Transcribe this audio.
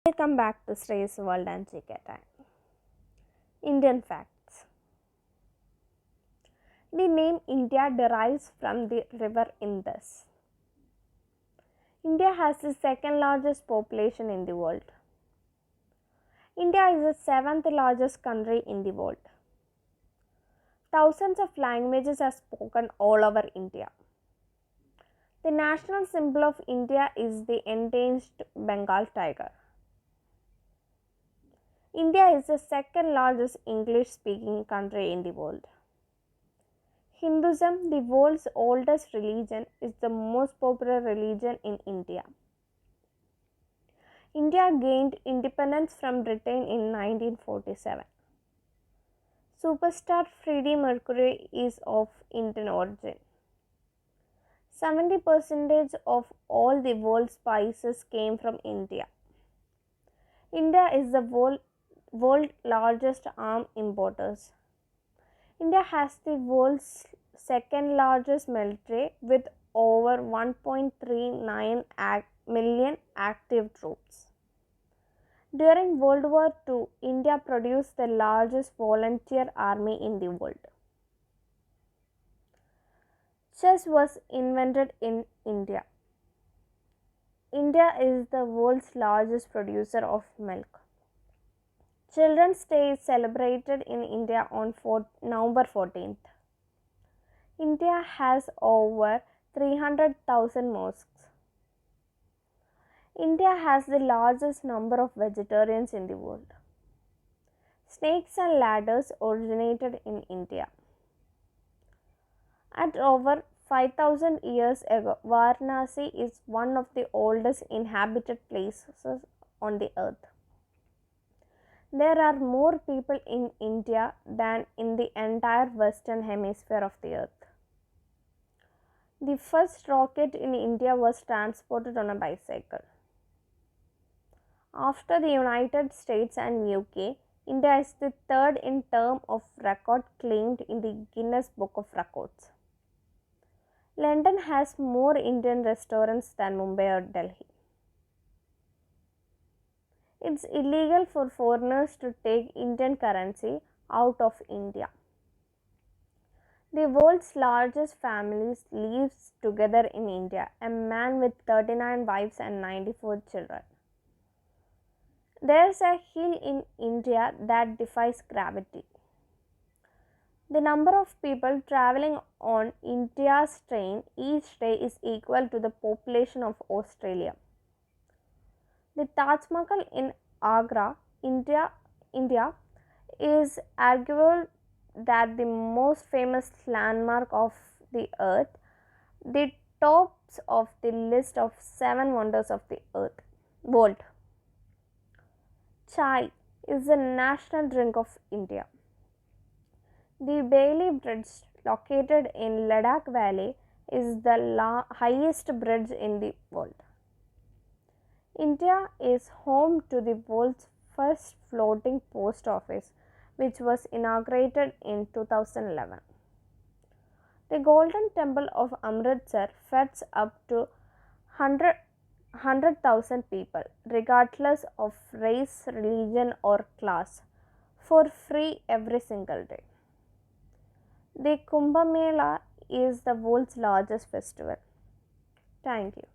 Welcome back to Shrey's World and GK Time. Indian facts. The name India derives from the river Indus. India has the second largest population in the world. India is the seventh largest country in the world. Thousands of languages are spoken all over India. The national symbol of India is the endangered Bengal tiger. India is the second largest English speaking country in the world. Hinduism, the world's oldest religion, is the most popular religion in India. India gained independence from Britain in 1947. Superstar Freddie Mercury is of Indian origin. 70% of all the world's spices came from India. India is the world's largest arms importers. India has the world's second largest military with over 1.39 million active troops. During World War II, India produced the largest volunteer army in the world. Chess was invented in India. India is the world's largest producer of milk. Children's Day is celebrated in India on November 14th. India has over 300,000 mosques. India has the largest number of vegetarians in the world. Snakes and ladders originated in India. At over 5,000 years ago, Varanasi is one of the oldest inhabited places on the earth. There are more people in India than in the entire western hemisphere of the earth. The first rocket in India was transported on a bicycle. After the United States and UK, India is the third in terms of record claimed in the Guinness Book of Records. London has more Indian restaurants than Mumbai or Delhi. It's illegal for foreigners to take Indian currency out of India. The world's largest families lives together in India, a man with 39 wives and 94 children. There's a hill in India that defies gravity. The number of people traveling on India's train each day is equal to the population of Australia. The Taj Mahal in Agra, India is arguable that the most famous landmark of the earth, the tops of the list of 7 wonders of the world. Chai is the national drink of India. The Bailey Bridge, located in Ladakh Valley, is the highest bridge in the world. India is home to the world's first floating post office, which was inaugurated in 2011. The Golden Temple of Amritsar feeds up to 100,000 people, regardless of race, religion, or class, for free every single day. The Kumbh Mela is the world's largest festival. Thank you.